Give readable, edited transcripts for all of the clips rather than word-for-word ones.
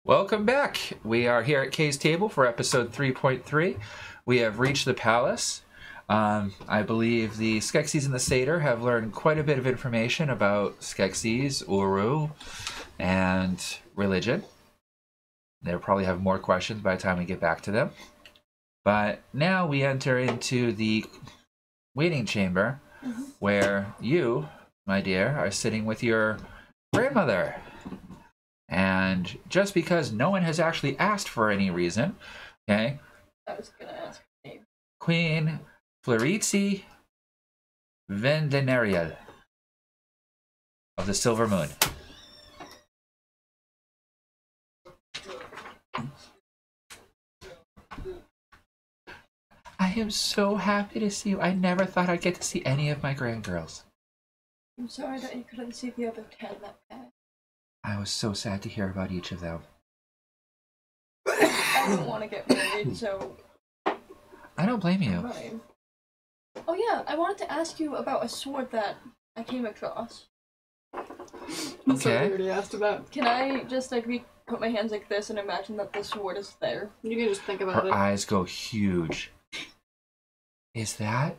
Welcome back. We are here at Kay's table for episode 3.3. We have reached the palace. I believe the Skeksies and the Satyr have learned quite a bit of information about Skeksies, Uru, and religion. They'll probably have more questions by the time we get back to them. But now we enter into the waiting chamber where you, my dear, are sitting with your grandmother. And just because no one has actually asked for any reason, okay? I was gonna ask her name. Queen Florizzi Vendenariel of the Silver Moon. I am so happy to see you. I never thought I'd get to see any of my grandgirls. I'm sorry that you couldn't see the other 10 that bad. I was so sad to hear about each of them. I don't want to get married, so... I don't blame you. Right. Oh yeah, I wanted to ask you about a sword that I came across. Okay. I already asked about. Can I just like put my hands like this and imagine that the sword is there? You can just think about Her it. eyes go huge. Is that?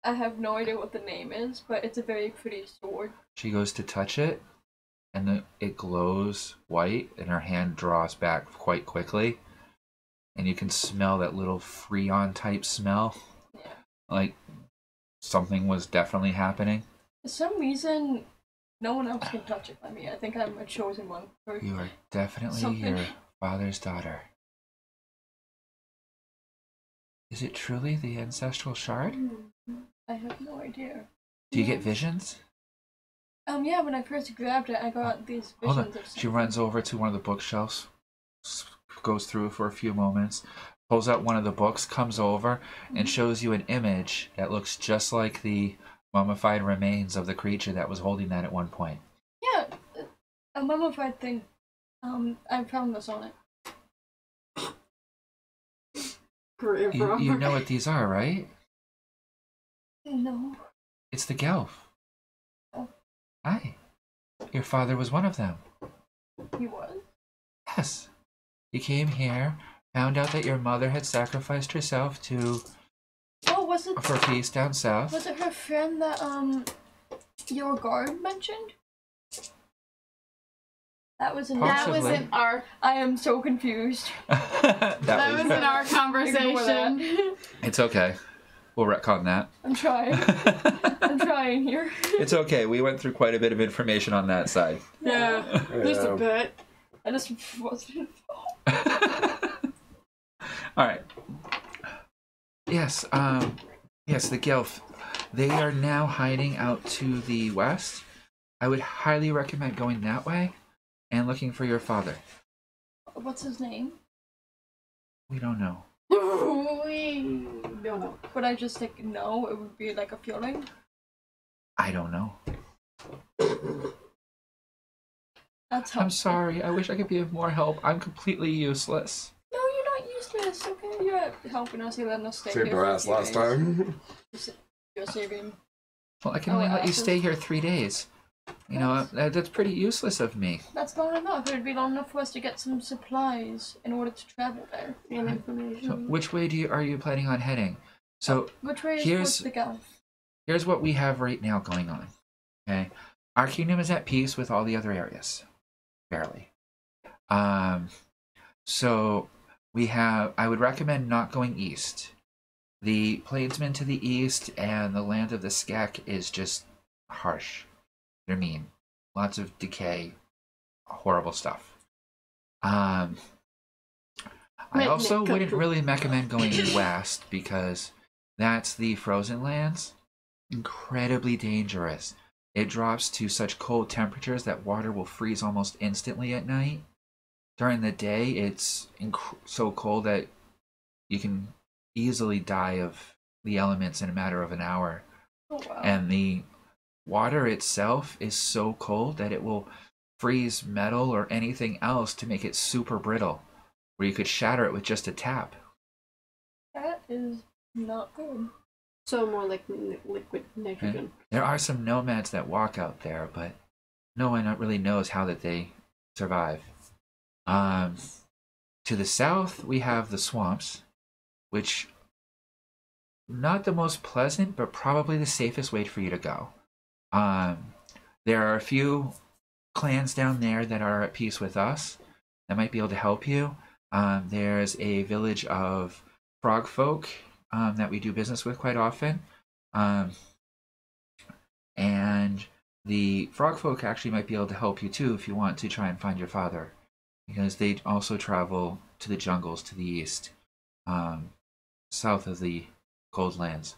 I have no idea what the name is, but it's a very pretty sword. She goes to touch it, and it glows white, and her hand draws back quite quickly. And you can smell that little Freon type smell. Yeah. Like something was definitely happening. For some reason, no one else can touch it by me. I think I'm a chosen one. You are definitely Something. your father's daughter. Is it truly the ancestral shard? I have no idea. Do you get visions? Yeah, when I first grabbed it, I got these Hold visions on. of She runs over to one of the bookshelves, goes through for a few moments, pulls out one of the books, comes over, and shows you an image that looks just like the mummified remains of the creature that was holding that at one point. Yeah, a mummified thing. I found this on it. Great, You know what these are, right? No. It's the gelph. Oh. Aye. Your father was one of them. He was? Yes. He came here, found out that your mother had sacrificed herself Oh, was it? for peace down south. Was it her friend that your guard mentioned? That was in That was Possibly. in our. I am so confused. That was in our conversation. It's okay. We'll retcon that. I'm trying. I'm trying here. It's okay. We went through quite a bit of information on that side. Yeah, just a bit. I just wasn't. All right. Yes. Yes. The gelph. They are now hiding out to the west. I would highly recommend going that way and looking for your father. What's his name? We don't know. We don't know. Would I just like know? It would be like a feeling. I don't know. That's I'm helpful. sorry. I wish I could be of more help. I'm completely useless. No, you're not useless. Okay, you're helping us. You're letting us stay here. Saved our for a ass few last days. time. You're saving. Well, I can Oh, only let you asses. stay here 3 days. You know, that's pretty useless of me. That's not enough. It would be long enough for us to get some supplies in order to travel there. And So, information. which way are you planning on heading? So, Which way is here's- towards the Gulf? here's what we have right now going on. Okay, our kingdom is at peace with all the other areas, barely. So we have. I would recommend not going east. The plainsmen to the east and the land of the Skek is just harsh. They're mean. Lots of decay, horrible stuff. I also wouldn't really recommend going west because that's the frozen lands. Incredibly dangerous. It drops to such cold temperatures that water will freeze almost instantly at night. During the day, it's so cold that you can easily die of the elements in a matter of an hour. Oh wow. And the water itself is so cold that it will freeze metal or anything else to make it super brittle, where you could shatter it with just a tap. That is not good. So more like liquid nitrogen. There are some nomads that walk out there, but no one really knows how that they survive. To the south, we have the swamps, which not the most pleasant, but probably the safest way for you to go. There are a few clans down there that are at peace with us that might be able to help you. There's a village of frog folk that we do business with quite often. And the frog folk actually might be able to help you too if you want to try and find your father, because they also travel to the jungles to the east, south of the cold lands.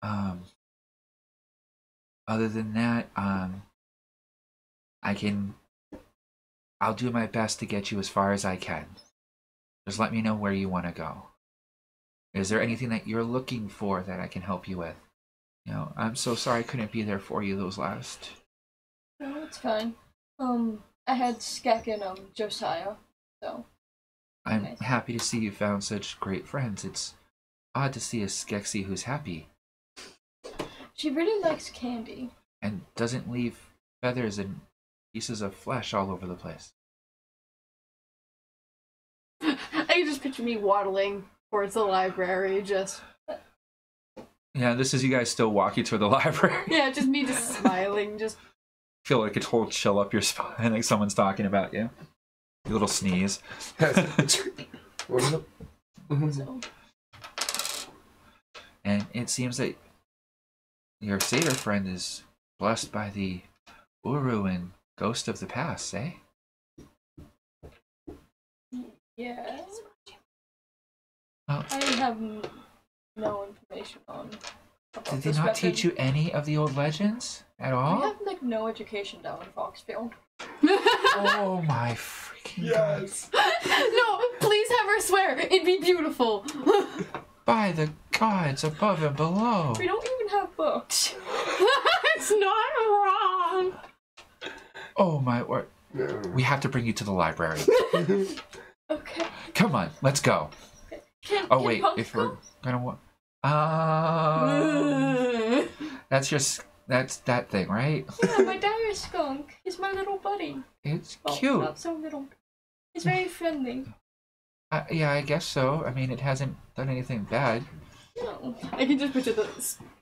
Other than that, I'll do my best to get you as far as I can. Just let me know where you want to go. Is there anything that you're looking for that I can help you with? You know, I'm so sorry I couldn't be there for you those last. No, it's fine. I had Skek and Josiah, so. I'm Nice. happy to see you found such great friends. It's odd to see a Skeksie who's happy She really likes candy. and doesn't leave feathers and pieces of flesh all over the place. I can just picture me waddling towards the library, just Yeah, this is you guys still walking toward the library. yeah, just me just smiling, just Feel like a total chill up your spine, like someone's talking about you. A little sneeze. What is it? So And it seems that your satyr friend is blessed by the Uru and ghost of the past, eh? yeah, Well, I have no information on. did they not teach you any of the old legends at We all? have like no education down in Foxfield. Oh my freaking god. Yes. no, please have her swear. It'd be beautiful. By the gods above and below. We don't even have books. It's not wrong. Oh my word. No. We have to bring you to the library. Okay. Come on, let's go. Oh wait, if we're gonna that's just that's that thing, right? Yeah, my dire skunk is my little buddy. It's Well, cute. not so little. He's very friendly. Yeah, I guess so. I mean, it hasn't done anything bad. No. I can just picture the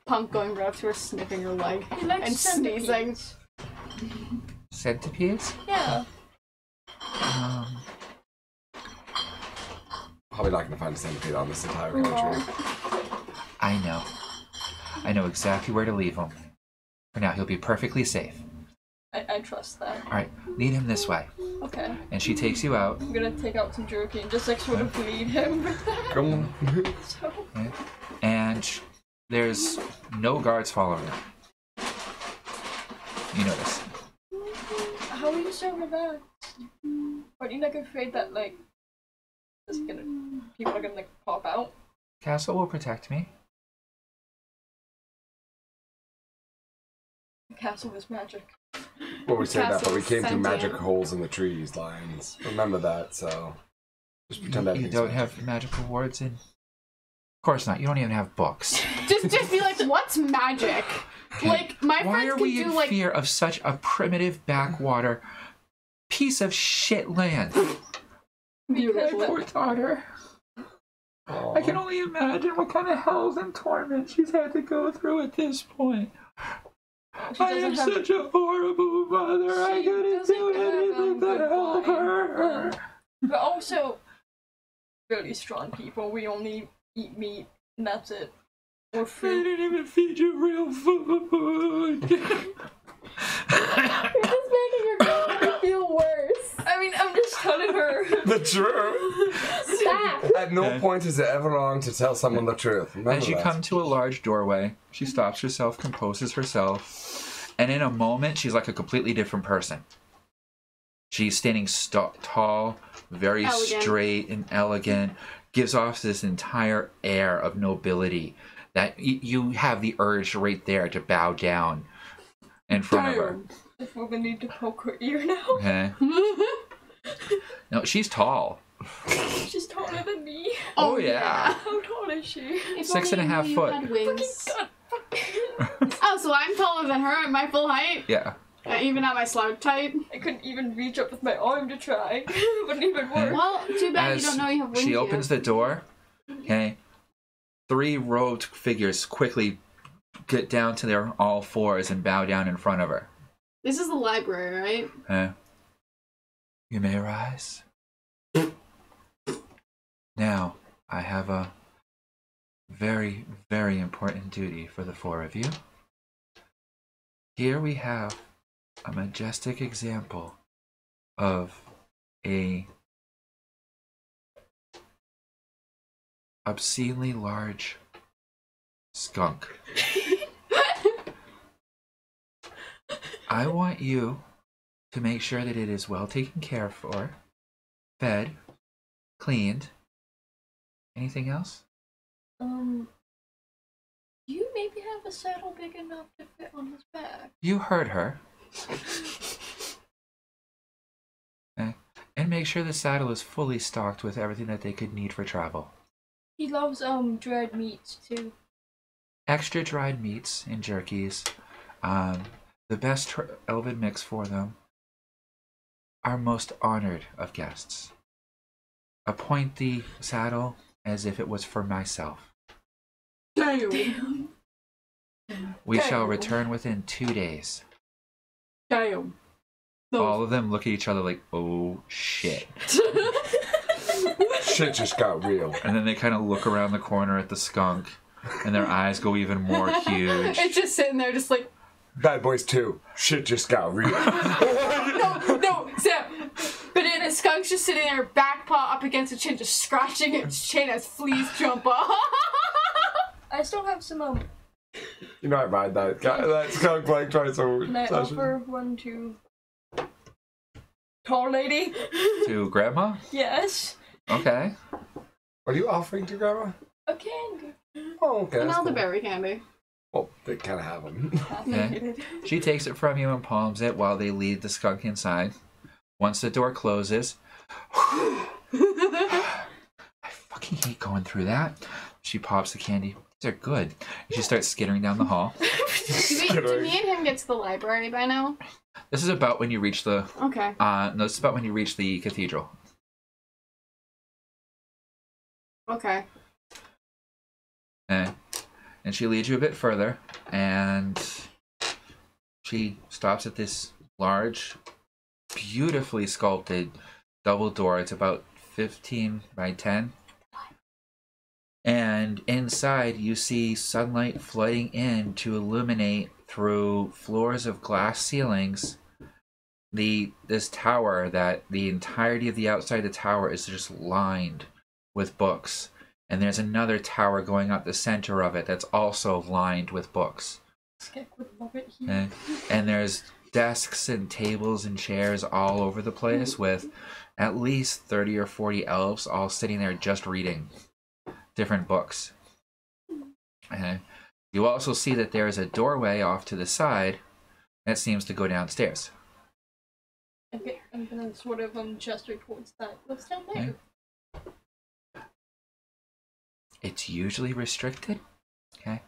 punk going right up to her, sniffing her leg He likes and sneezing. centipedes. Centipedes? Yeah. Probably not gonna find a centipede on this entire country. I know. I know exactly where to leave him. For now, he'll be perfectly safe. I trust that. All right, lead him this way. Okay. And she takes you out. I'm gonna take out some jerky and just like sort of lead him with that. Come on. So, And there's no guards following him. You notice. how are you so relaxed? Aren't you like afraid that like people are gonna like pop out? Castle will protect me. The castle is magic. Well, we say that, but we Castle's came through sentient. magic holes in the trees, Lions. Remember that, so just pretend You everything's don't magic. have magical wards in. Of course not. You don't even have books. Just be like, what's magic? Okay. Like my Why friends are can we do in like fear of such a primitive backwater piece of shit land? beautiful. My poor daughter. Aw. I can only imagine what kind of hells and torment she's had to go through at this point. She I am doesn't have such a horrible mother. I She couldn't do doesn't have anything to good help wine. her. But also really strong people. We only eat meat and that's it. Or I fruit. didn't even feed you real food. You're just making your girlfriend feel worse. I mean, I'm just telling her. The truth. Stop. At no point is it ever wrong to tell someone the truth. Remember As you that. come to a large doorway, she stops herself, composes herself, and in a moment, she's like a completely different person. She's standing tall, very Elegant. straight and elegant, gives off this entire air of nobility that you have the urge right there to bow down in front of her. If we're gonna need to poke her ear now. Okay? No, she's tall. She's taller than me. Oh, yeah. How tall is she? If 6.5 only you foot. had wings. God. Oh, so I'm taller than her at my full height? Yeah. Even at my stalactite? I couldn't even reach up with my arm to try. It wouldn't even work. Well, too bad As you don't know you have wings she yet. opens the door, okay, 3 robed figures quickly get down to their all fours and bow down in front of her. This is the library, right? You may rise. Now, I have a very, very important duty for the 4 of you. Here we have a majestic example of a obscenely large skunk. I want you to make sure that it is well taken care for, fed, cleaned. Anything else? Do you maybe have a saddle big enough to fit on his back? You heard her. Okay. And make sure the saddle is fully stocked with everything that they could need for travel. He loves dried meats too. Extra dried meats and jerkies. The best elven mix for them. Our most honored of guests. Appoint the saddle as if it was for myself. Damn. We shall return within 2 days. Damn. All of them look at each other like, oh shit. Shit just got real. And then they kind of look around the corner at the skunk, and their eyes go even more huge. It's just sitting there, just like, Bad Boys 2. Shit just got real. no, Sam. Banana Skunk's just sitting there, back paw up against the chin, just scratching its chin as fleas jump up. I still have some You know I ride that guy. That skunk like twice a Can I session. offer one to tall lady? To Grandma? Yes. Okay. What are you offering to Grandma? A candy. Oh, okay. And that's cool. elderberry candy. Well, they kind of have them. Okay. She takes it from you and palms it while they lead the skunk inside. Once the door closes, I fucking hate going through that. She pops the candy. These are good. And she starts skittering down the hall. Do me and him get to the library by now? This is about when you reach the. Okay. No, this is about when you reach the cathedral. Okay. Okay. And she leads you a bit further, and she stops at this large, beautifully sculpted double door. It's about 15 by 10. And inside you see sunlight flooding in to illuminate through floors of glass ceilings this tower that the entirety of the outside of the tower is just lined with books. And there's another tower going up the center of it that's also lined with books. Skek would love it here. And there's desks and tables and chairs all over the place with at least 30 or 40 elves all sitting there just reading different books. And you also see that there is a doorway off to the side that seems to go downstairs. Okay, I'm gonna sort of gesture towards that. What's down there? Okay. It's usually restricted. Okay.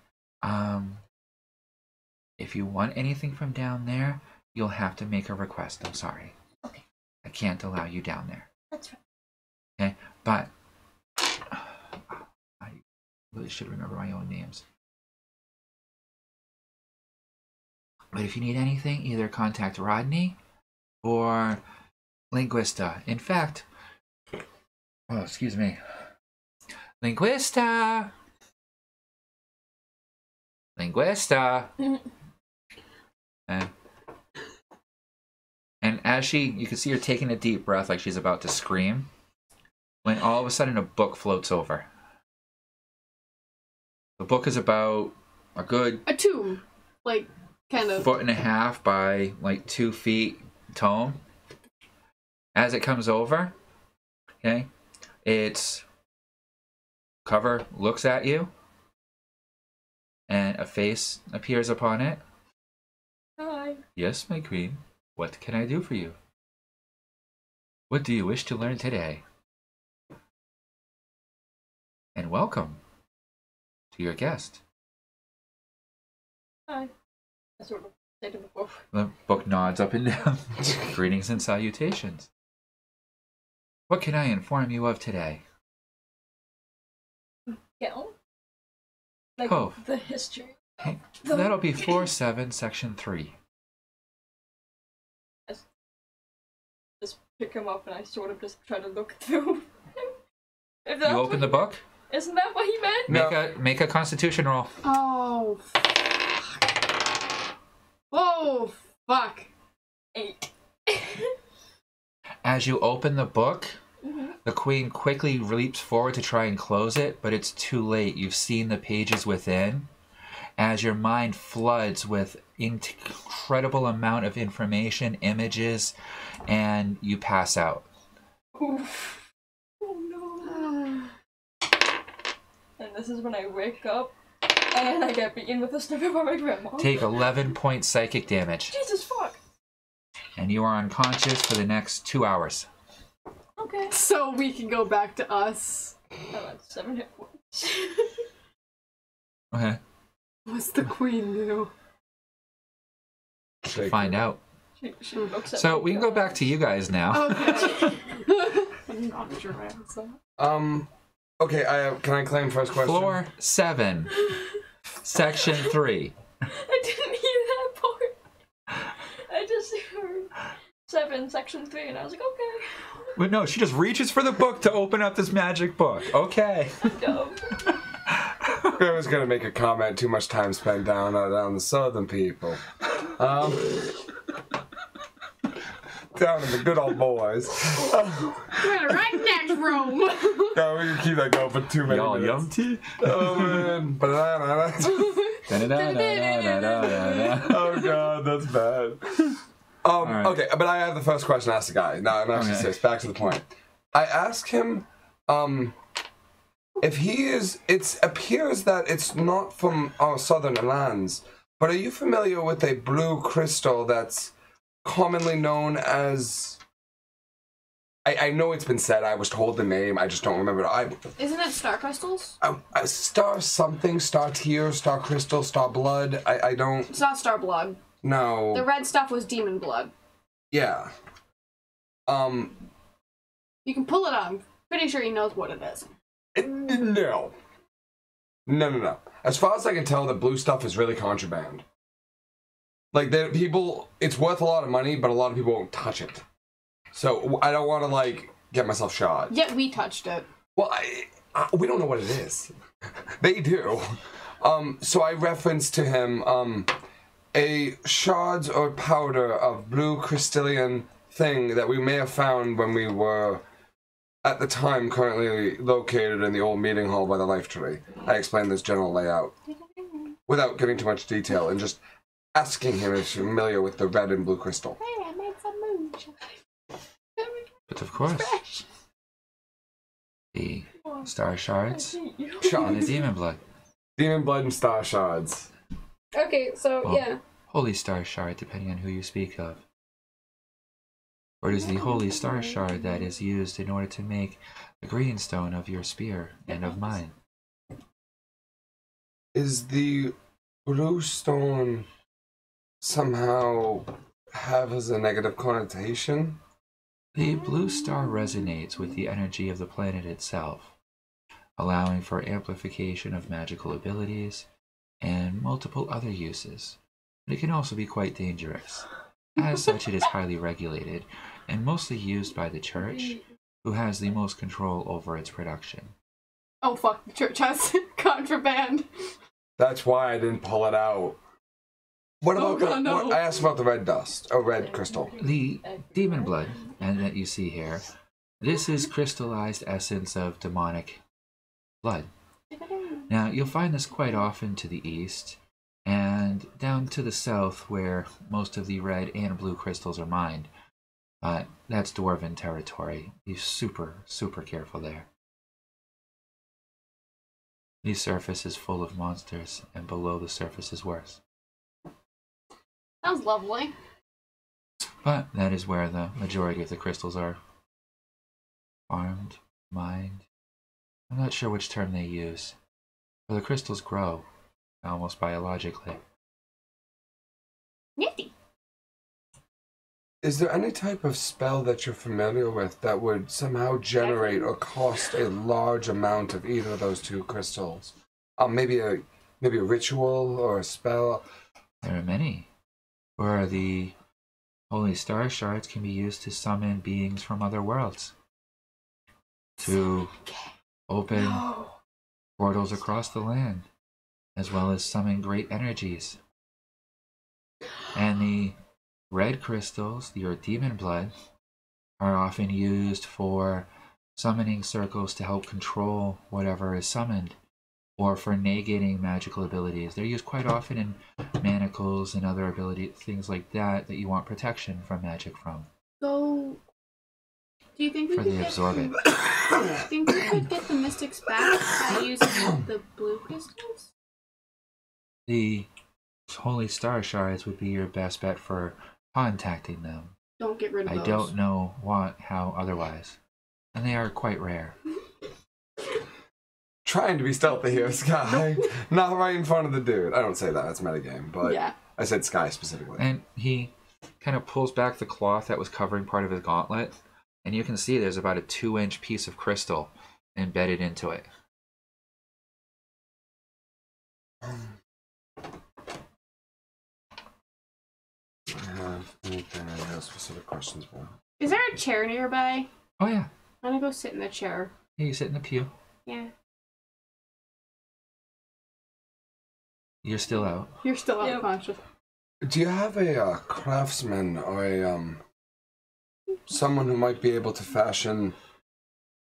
If you want anything from down there, you'll have to make a request. I'm sorry. Okay. I can't allow you down there. That's right. Okay, but I really should remember my own names. But if you need anything, either contact Rodney or Linguista. In fact, oh, excuse me. Linguista! Linguista! And as you can see her taking a deep breath like she's about to scream, when all of a sudden a book floats over. The book is about a good A tomb. Like, kind of. 1.5 by like 2 feet tome. As it comes over, okay, its cover looks at you, and a face appears upon it. Hi. Yes, my queen. What can I do for you? What do you wish to learn today? And welcome to your guest. Hi. I sort of Say to the book. The book nods up and down. Greetings and salutations. What can I inform you of today? Gelph? Like Oh. the history. Hey, that'll be floor 7, section 3. Just pick him up and I sort of just try to look through. If You that's open what- the book? Isn't that what he meant? No. Make a constitution roll. Oh, fuck. Oh, fuck. 8. As you open the book, Mhm. the queen quickly leaps forward to try and close it, but it's too late. You've seen the pages within. As your mind floods with incredible amount of information, images, and you pass out. Oof. Oh no. And this is when I wake up and I get beaten with a sniffer by my grandma. Take 11 points psychic damage, Jesus fuck. and you are unconscious for the next 2 hours. Okay. So we can go back to us. That's 7 hit points. Okay. What's the queen do? Find out. she looks at So me, we can go back to you guys now. Okay. Knocked your ass out. Okay, can I claim first question? Floor 7, section 3. I didn't hear that part. I just heard 7, section 3, and I was like, okay. But no, she just reaches for the book to open up this magic book. Okay. I'm dumb. I was gonna make a comment. Too much time spent down the southern people. Down in the good old boys. We're right next room. Yeah, we can keep that going for 2 minutes. Y'all yum tea? Oh man. Banana. Oh god, that's bad. Right. Okay, but I have the first question I asked the guy. No, I'm actually serious. Back to the point. I asked him, if he is. It appears that it's not from our southern lands, but are you familiar with a blue crystal that's commonly known as? I know it's been said. I was told the name. I just don't remember. Isn't it star crystals? Star something, star tear, star crystal, star blood. I don't. It's not star blood. No. The red stuff was demon blood. Yeah. You can pull it up. I'm pretty sure he knows what it is. No. No. As far as I can tell, the blue stuff is really contraband. Like, it's worth a lot of money, but a lot of people won't touch it. So, I don't want to, like, get myself shot. Yet we touched it. Well, we don't know what it is. They do. So I referenced to him, a shards or powder of blue crystalline thing that we may have found when we were, at the time, currently located in the old meeting hall by the life tree. I explained this general layout without getting too much detail and just asking him if he's familiar with the red and blue crystal. Hey, I made some moonshine. But of course, the star shards and the Shards. demon blood. Demon blood and star shards. Okay, so Well, yeah. Holy star shard, depending on who you speak of. Or it is the holy star shard that is used in order to make the green stone of your spear and of mine. Is the blue stone somehow have as a negative connotation? The blue star resonates with the energy of the planet itself, allowing for amplification of magical abilities and multiple other uses. But it can also be quite dangerous. As such, it is highly regulated and mostly used by the church, who has the most control over its production. Oh fuck, the church has contraband. That's why I didn't pull it out. What about God, no. I asked about the red dust. Oh, red crystal. The demon blood, and that you see here, this is crystallized essence of demonic blood. Now, you'll find this quite often to the east, and down to the south where most of the red and blue crystals are mined. That's Dwarven territory. Be super, super careful there. The surface is full of monsters, and below the surface is worse. Sounds lovely. But that is where the majority of the crystals are farmed, mined. I'm not sure which term they use. But the crystals grow, almost biologically. Yeah. Is there any type of spell that you're familiar with that would somehow generate or cost a large amount of either of those two crystals? Maybe a ritual or a spell? There are many. Or the holy star shards can be used to summon beings from other worlds. To open portals across the land, as well as summon great energies. And the red crystals, your demon blood, are often used for summoning circles to help control whatever is summoned, or for negating magical abilities. They're used quite often in manacles and other things like that you want protection from magic from. So, do you think we For could the get absorbent. Do you think we could get the mystics back by using the blue crystals? The holy star shards would be your best bet for contacting them. Don't get rid of those. I don't know how otherwise. And they are quite rare. Trying to be stealthy here, Sky. Not right in front of the dude. I don't say that, that's metagame, but Yeah. I said Sky specifically. And he kind of pulls back the cloth that was covering part of his gauntlet, and you can see there's about a 2-inch piece of crystal embedded into it. I have anything I have specific questions for? Is there a chair nearby? Oh yeah. I'm gonna go sit in the chair. You sit in the pew. Yeah. You're still out. You're still Yep. unconscious. Do you have a craftsman or a someone who might be able to fashion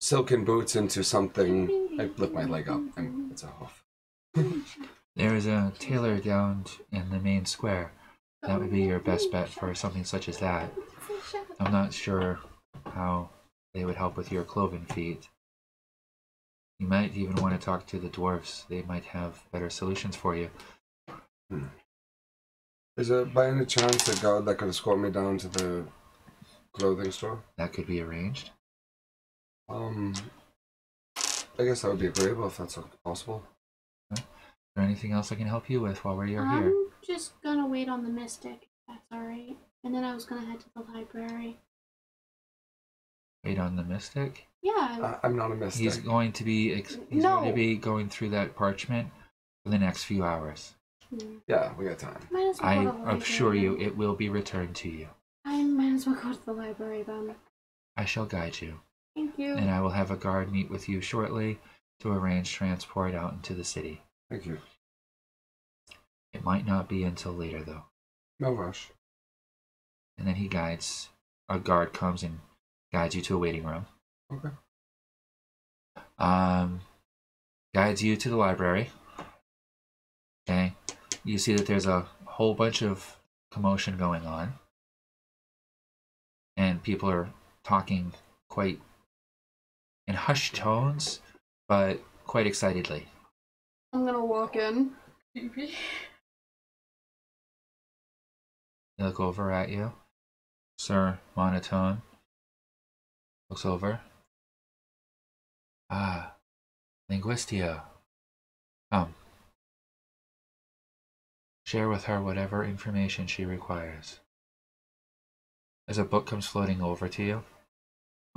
silken boots into something? I lift my leg up and it's a hoof. There is a tailor down in the main square. That would be your best bet for something such as that. I'm not sure how they would help with your cloven feet. You might even want to talk to the dwarves. They might have better solutions for you. Is there by any chance a guard that could escort me down to the clothing store? That could be arranged. I guess that would be agreeable if that's possible. Is there anything else I can help you with while we're here? I'm just gonna wait on the mystic, if that's alright. And then I was gonna head to the library. Wait on the mystic? Yeah. I'm not a mystic. He's going to be going to be going through that parchment for the next few hours. Yeah, we got time. Might as well I go to the assure you library. it will be returned to you. I might as well go to the library then. I shall guide you, Thank you. and I will have a guard meet with you shortly to arrange transport out into the city. Thank you. It might not be until later, though. No rush. And then a guard comes and guides you to a waiting room. Okay. Guides you to the library. Okay. You see that there's a whole bunch of commotion going on. And people are talking quite in hushed tones, but quite excitedly. I'm gonna walk in. Creepy. They look over at you. Sir, monotone. Looks over. Ah, Linguistia. Come. Share with her whatever information she requires. As a book comes floating over to you.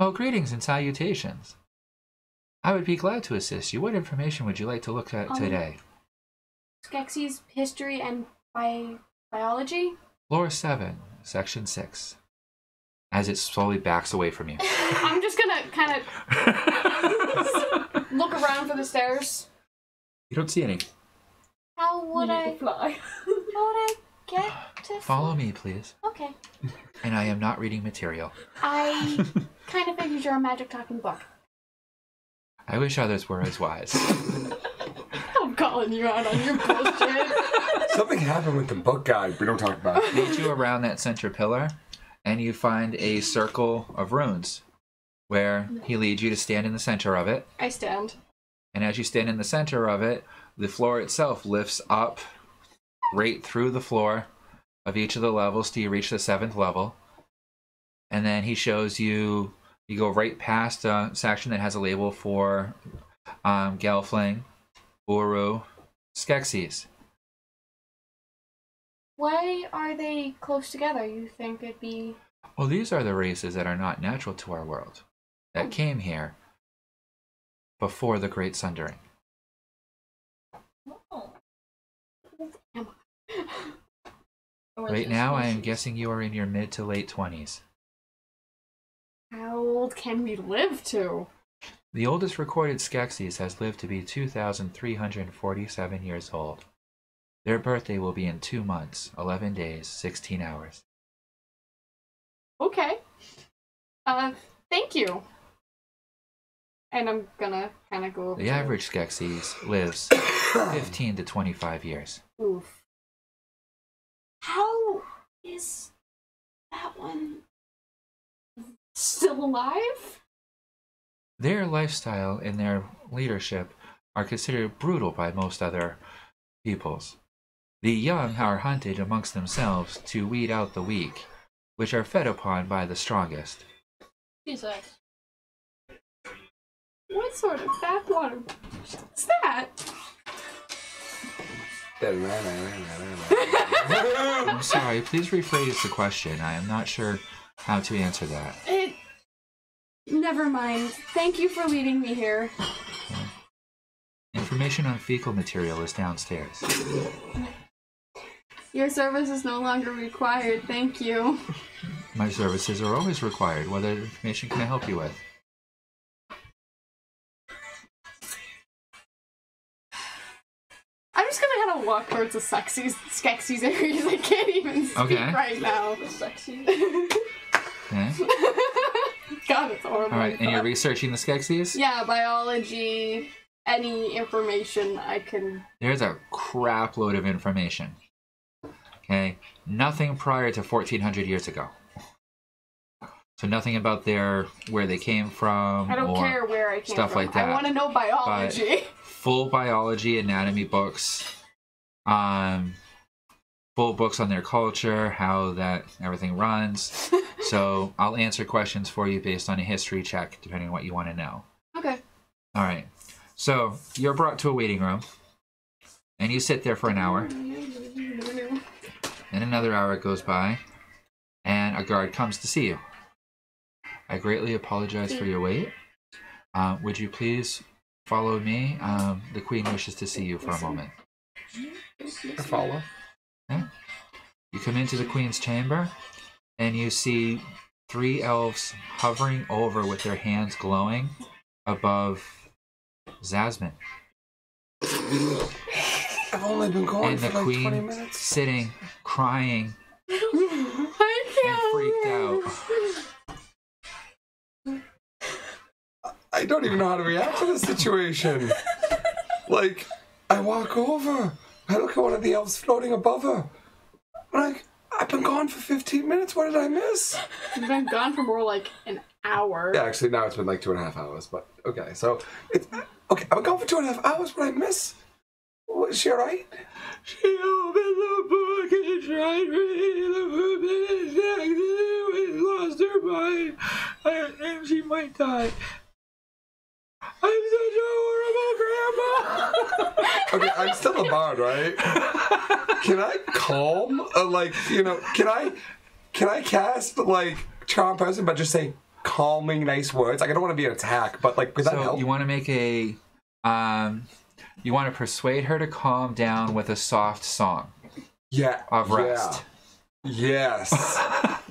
Oh, greetings and salutations. I would be glad to assist you. What information would you like to look at today? Skeksies history and biology? Floor 7, Section 6. As it slowly backs away from you. I'm just gonna kind of look around for the stairs. You don't see any. How would You I need to fly. get to Follow me, please. Okay. And I am not reading material. I kind of figured you're a magic talking book. I wish others were as wise. I'm calling you out on your bullshit. Something happened with the book guide we don't talk about. Lead you around that center pillar, and you find a circle of runes, where he leads you to stand in the center of it. I stand. And as you stand in the center of it, the floor itself lifts up right through the floor of each of the levels till you reach the 7th level. And then he shows you, you go right past a section that has a label for Gelfling, Uru, Skeksies. Why are they close together? You think it'd be... Well, these are the races that are not natural to our world, that came here before the Great Sundering. Oh. Right now, I am guessing you are in your mid to late 20s. How old can we live to? The oldest recorded Skeksies has lived to be 2,347 years old. Their birthday will be in 2 months, 11 days, 16 hours. Okay. Thank you. And I'm gonna kind of go over The average Skeksies lives 15 to 25 years. Oof. How is that one still alive? Their lifestyle and their leadership are considered brutal by most other peoples. The young are hunted amongst themselves to weed out the weak, which are fed upon by the strongest. Jesus. What sort of bathwater is that? I'm sorry, please rephrase the question. I am not sure how to answer that. Never mind. Thank you for leading me here. Information on fecal material is downstairs. Your service is no longer required. Thank you. My services are always required. What other information can I help you with? I'm just gonna kind of walk towards the Skeksies areas. I can't even speak right now. Sexy. Okay. God, it's horrible. All right, and you're researching the Skeksies? Yeah, biology, any information I can... There's a crap load of information. Okay? Nothing prior to 1400 years ago. So nothing about where they came from. I don't care where I came stuff from. like that. I want to know biology. Full biology, anatomy books. Full books on their culture, how that everything runs. So I'll answer questions for you based on a history check, depending on what you want to know. Okay. All right. So you're brought to a waiting room, and you sit there for an hour. Then another hour goes by, and a guard comes to see you. I greatly apologize for your wait. Would you please follow me? The queen wishes to see you for a moment. I follow. Okay. You come into the queen's chamber, and you see 3 elves hovering over with their hands glowing above Zasmine. I've only been going And for the like 20 queen minutes. sitting, crying, I and freaked out. I don't even know how to react to this situation. Like, I walk over. I look at one of the elves floating above her. I'm like, I've been gone for 15 minutes. What did I miss? You've been gone for more like an hour. Yeah, actually, now it's been like 2.5 hours. But okay, so it's okay. I've been gone for 2.5 hours. What did I miss? Was she alright? She opened the book and tried reading the forbidden text and lost her mind. And she might die. I'm such a horrible grandma. Okay, I'm still a bard, right? Can I calm? Can I cast like charm person, but just say calming, nice words? Like I don't want to be an attack, but like would that help? You want to make a, you want to persuade her to calm down with a soft song. Yeah. Of rest. Yeah. Yes.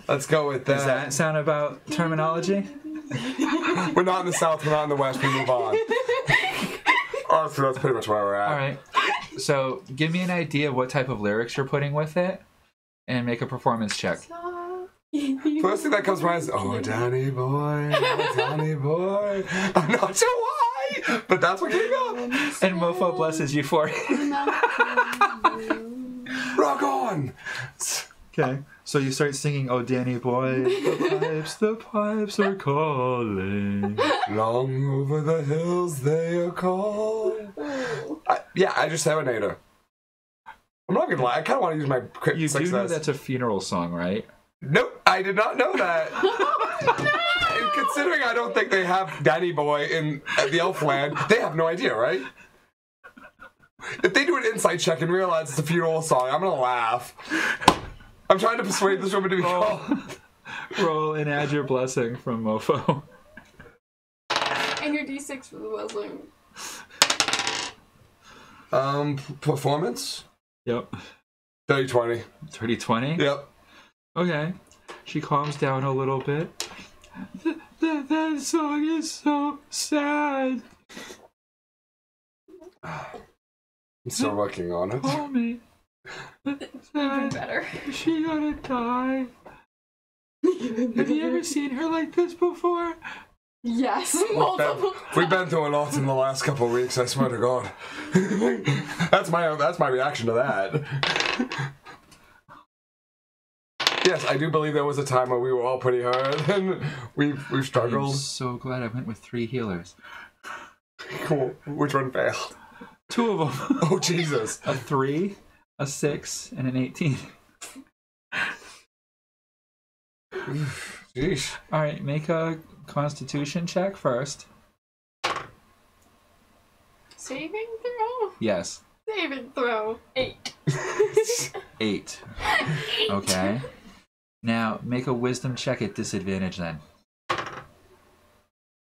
Let's go with that. Does that sound about terminology? We're not in the south. We're not in the west. We move on. Honestly, that's pretty much where we're at. All right. So give me an idea of what type of lyrics you're putting with it, and make a performance check. First thing that comes to mind is, oh, Danny boy, oh, Danny boy. I'm not sure why, but that's what came up. And Mofo blesses you for it. Rock on. Okay. So you start singing, oh, Danny boy, the pipes are calling. Long over the hills they are called. I just serenade her. I'm not gonna lie, I kind of want to use my crit You success. do know that's a funeral song, right? Nope, I did not know that. And considering I don't think they have Danny Boy in the Elfland, they have no idea, right? If they do an insight check and realize it's a funeral song, I'm gonna laugh. I'm trying to persuade this woman to be calm. Roll and add your blessing from Mofo. And your D6 for the blessing. Performance? Yep. 30-20. 30-20? Yep. Okay. She calms down a little bit. That song is so sad. I'm still working on it. Call me. Even better. She gonna die. Have you ever seen her like this before? Yes, multiple. We've been through a lot in the last couple of weeks, I swear to God. That's my reaction to that. Yes, I do believe there was a time where we were all pretty hurt and we've I'm struggled. so glad I went with 3 healers. Cool. Which one failed? 2 of them. Oh, Jesus. A 3, a 6, and an 18. Sheesh. Alright, make a constitution check first. Saving throw? Yes. Saving throw. 8. 8. Okay. Now, make a wisdom check at disadvantage then.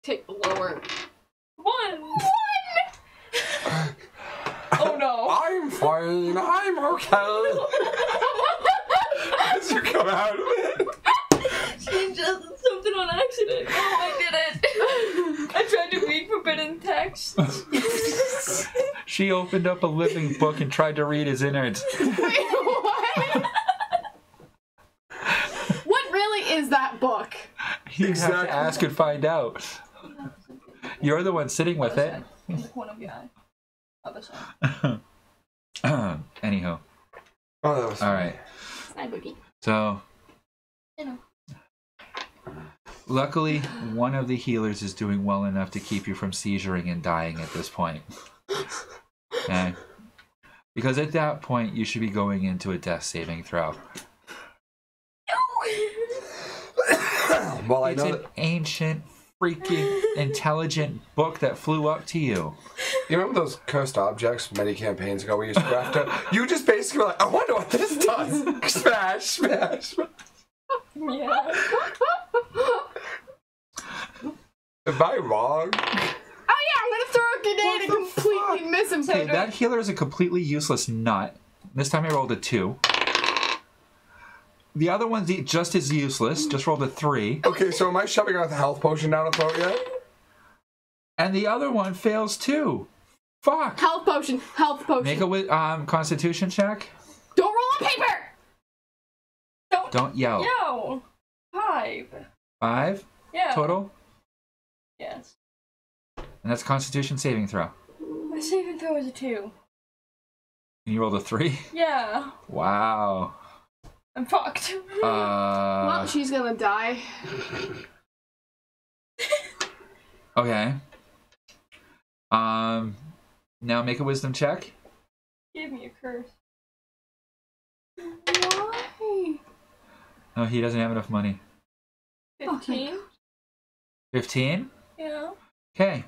Take the lower. 1. Oh no. I'm fine. I'm okay. As you come out of it. She just did something on accident. Oh, I did it. I tried to read forbidden text. She opened up a living book and tried to read his innards. Wait, what? What really is that book? You have Exactly. to ask and find out. You're the one sitting with it. In the corner of your eye. Other side. Anyhow. Oh, that was Alright. My boogie. So, You know. luckily, one of the healers is doing well enough to keep you from seizuring and dying at this point. Okay? Because at that point, you should be going into a death saving throw. Well, I It's know an that. ancient, freaking, intelligent book that flew up to you. You remember those cursed objects many campaigns ago we used to go after? You just basically were like, I wonder what this does. Smash, smash, smash. Yeah. Am I wrong? Oh yeah, I'm gonna throw a grenade and completely miss him. Okay, that healer is a completely useless nut. This time I rolled a 2. The other one's just as useless. Just rolled a 3. Okay, so am I shoving out the health potion down her throat yet? And the other one fails too. Fuck. Health potion. Health potion. Make a constitution check. Don't roll on paper. Don't yell. Yo. 5. 5 Yeah. total. Yes. And that's constitution saving throw. My saving throw is a 2. And you rolled a 3? Yeah. Wow. I'm fucked. Well, she's gonna die. Okay. Now make a wisdom check. Give me a curse. Why? No, he doesn't have enough money. 15. 15? Yeah. Okay.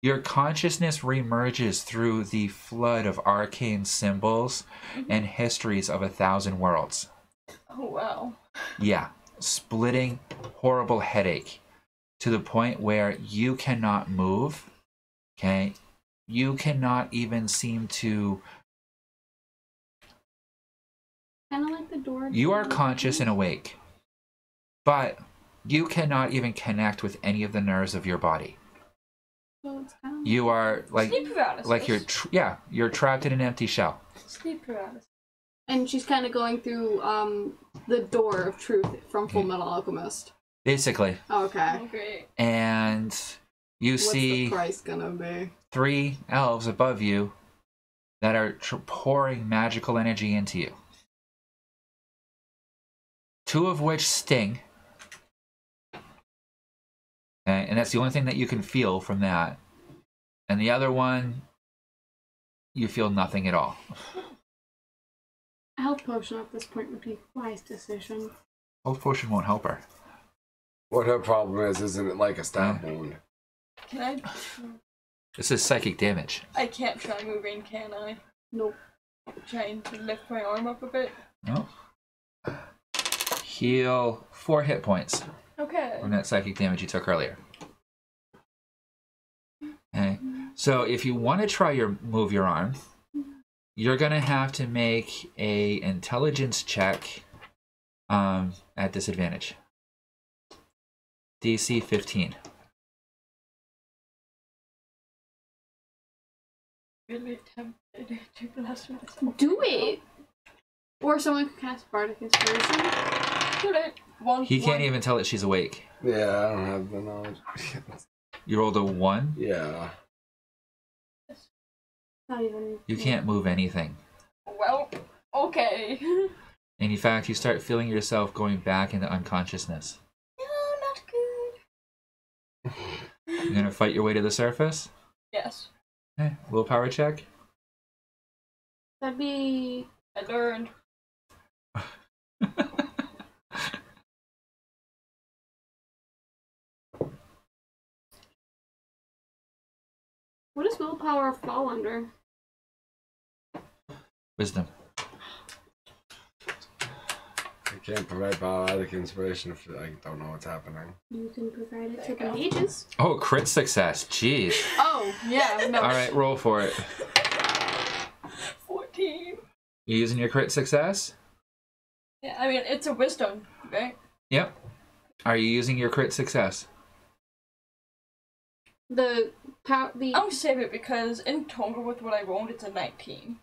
Your consciousness reemerges through the flood of arcane symbols and histories of 1,000 worlds. Oh wow. Yeah. Splitting, horrible headache to the point where you cannot move. Okay? You cannot even seem to... Kind of like the door. You are conscious and awake, but you cannot even connect with any of the nerves of your body. So it's kind of... You are like Sleep paralysis. you're trapped in an empty shell. Sleep paralysis. And she's kind of going through the door of truth from Full Metal Alchemist. Basically. Okay. Oh great. And you What's see the price gonna be? 3 elves above you that are pouring magical energy into you. 2 of which sting. Okay, and that's the only thing that you can feel from that. And the other one, you feel nothing at all. A health potion at this point would be a wise decision. Health potion won't help her. What her problem is, isn't it like a stab wound? Can I? This is psychic damage. I can't try moving, can I? Nope. Trying to lift my arm up a bit. No. heal 4 hit points Okay. from that psychic damage you took earlier. Okay. So if you want to try move your arm, you're gonna have to make a intelligence check at disadvantage. DC 15. Really tempted to blast myself. Do it! Or someone could cast Bardic Inspiration. Do it. He can't even tell that she's awake. Yeah, I don't have the knowledge. You rolled a 1? Yeah. Not even. You can't move anything. Well, okay. And in fact, you start feeling yourself going back into unconsciousness. No, not good. You're gonna fight your way to the surface? Yes. Okay. Willpower check. That'd be. I learned. What does willpower fall under? Wisdom. I can't provide Bardic Inspiration if I don't know what's happening. You can provide it to the mages. Oh, crit success. Jeez. Oh, yeah, no. Alright, roll for it. 14. You using your crit success? Yeah, I mean, it's a wisdom, right? Yep. Are you using your crit success? I'll save it because in total with what I rolled, it's a 19.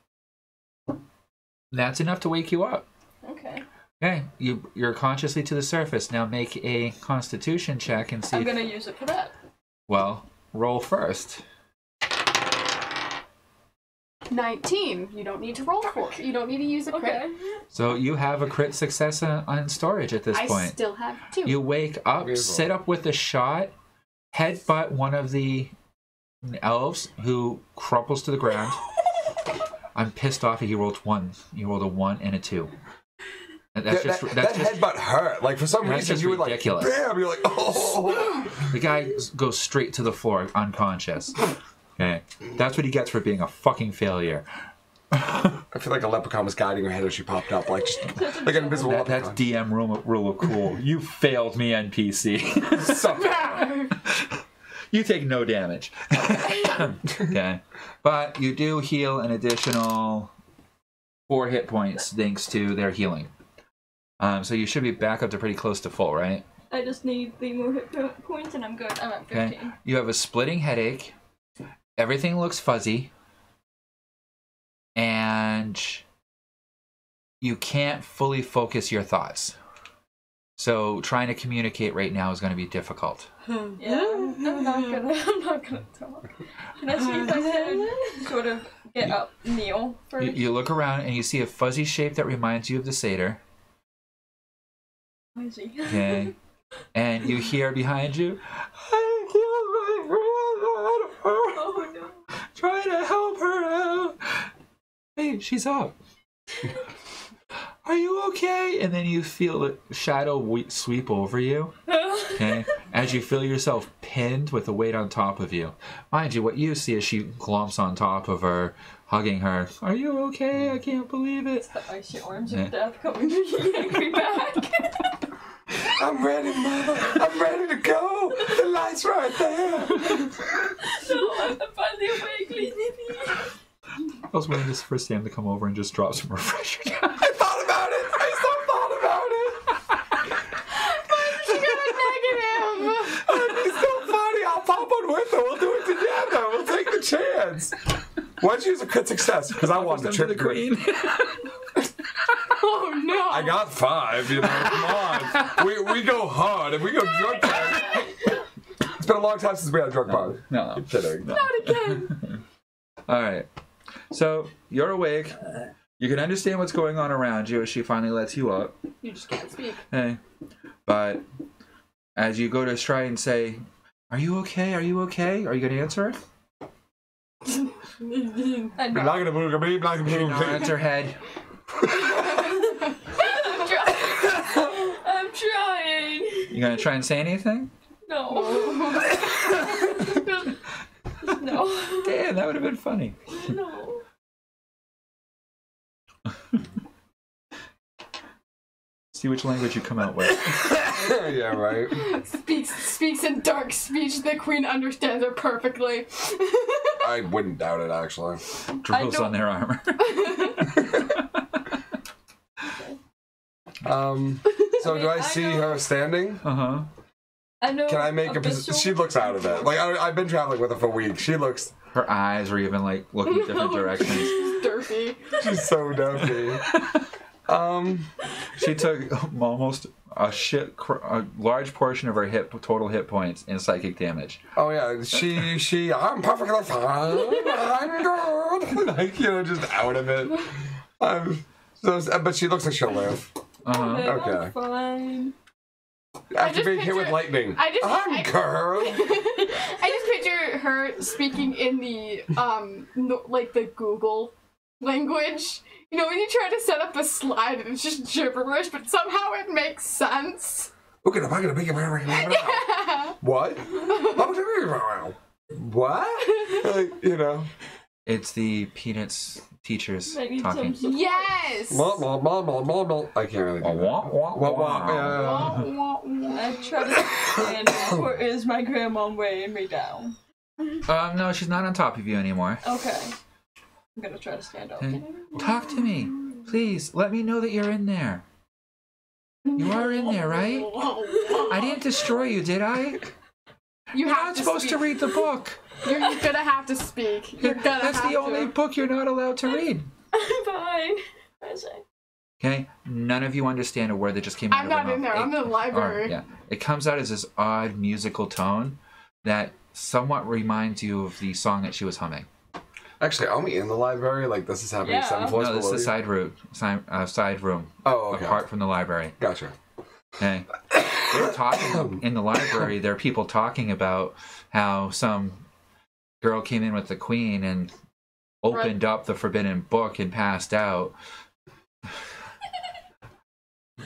That's enough to wake you up. Okay. Okay, you're consciously to the surface. Now make a constitution check and see I'm gonna use it for that. Well, roll first. 19. You don't need to roll for it. You don't need to use a crit. Okay. So you have a crit success on storage at this I point. still have 2. You wake up, Beautiful. sit up with a shot, headbutt one of the elves who crumples to the ground. I'm pissed off that he rolled 1. You rolled a 1 and a 2. That's just headbutt hurt. Like, for some that's reason, just you would ridiculous. like, bam, you're like, oh. The guy goes straight to the floor, unconscious. Okay, that's what he gets for being a fucking failure. I feel like a leprechaun was guiding her head as she popped up, like just like an invisible That's leprechaun. DM rule of cool. You failed me, NPC. You take no damage. Okay, but you do heal an additional 4 hit points thanks to their healing. So you should be back up to pretty close to full, right? I just need 3 more hit points and I'm good. I'm at 15. Okay. You have a splitting headache. Everything looks fuzzy. And you can't fully focus your thoughts. So trying to communicate right now is going to be difficult. Yeah, I'm not gonna talk. Can I see if I can sort of get up, kneel first? You look around and you see a fuzzy shape that reminds you of the satyr. Fuzzy. Okay. And you hear behind you, I killed my grandmother. Oh no. Trying to help her out. Hey, she's up. Are you okay? And then you feel the shadow sweep over you. Okay, as you feel yourself pinned with the weight on top of you. Mind you, what you see is she glomps on top of her, hugging her. Are you okay? I can't believe it. It's the icy arms of death coming to yank me back. I'm ready, Mother. I'm ready to go. The light's right there. No, I'm finally awake. Leave me be. I was waiting for Sam to come over and just drop some refresher. I thought about it. I still thought about it. She got a negative! It's so funny. I'll pop on with her. We'll do it together. We'll take the chance. Why'd you use a crit success? Because I wanted to trip the green. Oh no! I got 5, you know. Come on. We go hard. If we go drug party. It's been a long time since we had a drug party. No. I'm kidding. Not again! All right. So you're awake. You can understand what's going on around you as she finally lets you up. You just can't speak. Hey. But as you go to try and say, "Are you okay? Are you okay?" Are you going to answer her? I'm You're not. not gonna move me. You're not gonna move No, me. that's her head. I'm trying. You going to try and say anything? No. No. Damn, that would have been funny. No. See which language you come out with. Yeah, right. Speaks in dark speech. The queen understands her perfectly. I wouldn't doubt it, actually. Dribbles on their armor. So do I see her standing? Uh-huh. I know. Can I make a position? She looks out of it. Like, I've been traveling with her for weeks. She looks... Her eyes were even, like, looking different directions. Derpy. She's so dopey. She took almost a large portion of her total hit points in psychic damage. Oh, yeah. I'm perfectly fine. I'm good. Like, you know, just out of it. But she looks like she'll live. Okay. I'm fine. After being hit with lightning. I'm girl. I just picture her speaking in the like the Google language. You know, when you try to set up a slide and it's just gibberish, but somehow it makes sense. What? What? Like, you know. It's the Peanuts teachers Maybe talking. Yes! I can't really do that. I try to stand up, or is my grandma weighing me down? No, she's not on top of you anymore. Okay. I'm gonna try to stand up. Okay. Talk to me. Please, let me know that you're in there. You are in there, right? I didn't destroy you, did I? You're not supposed to read the book. You're gonna have to speak. That's the only book you're not allowed to read. I'm fine. Okay? None of you understand a word that just came out I'm of her not in mouth. there. I'm in the library. Yeah. It comes out as this odd musical tone that somewhat reminds you of the song that she was humming. Actually, are we in the library? Like, this is happening 7 floors No, this below is a side room. Oh, okay. Apart from the library. Gotcha. Okay. They're talking in the library. There are people talking about how some girl came in with the queen and opened up the forbidden book and passed out.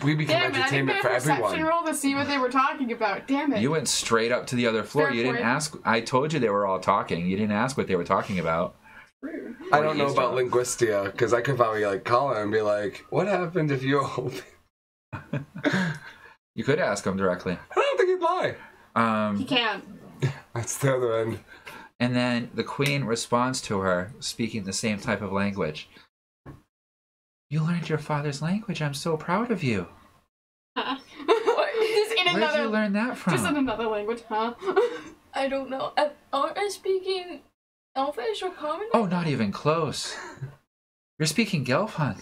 We became entertainment for everyone. I perception roll to see what they were talking about. Damn it. You went straight up to the other floor. You didn't ask. I told you they were all talking. You didn't ask what they were talking about. Rude. I don't know about linguistia, because I could probably like call her and be like, "What happened if you open?" You could ask him directly. I don't think he'd lie. He can't. That's the other end. And then the queen responds to her, speaking the same type of language. You learned your father's language. I'm so proud of you. Huh? Where'd you learn that from? Just in another language, huh? I don't know. Aren't I speaking Elfish or Common? Oh, not even close. You're speaking gelph.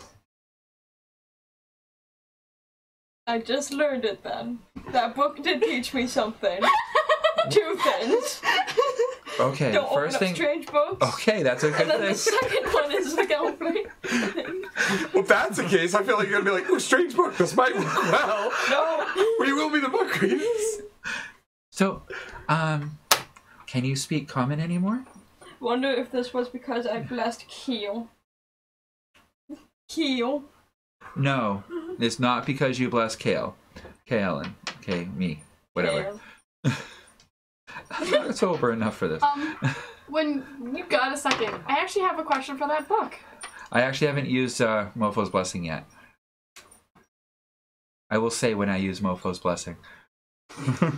I just learned it then. That book did teach me something. 2 things. Okay, Don't first open thing. up strange books. Okay, that's a good And then thing. the second one is the Gelph. Well, if that's the case, I feel like you're gonna be like, "Oh, strange book. This might work well." No. We will be the book readers. So, can you speak common anymore? Wonder if this was because I blessed Keel. Keel. No, it's not because you bless Kale. Kale and me. Whatever. I'm not sober enough for this. When you got a second, I actually have a question for that book. I actually haven't used Mofo's Blessing yet. I will say when I use Mofo's Blessing. I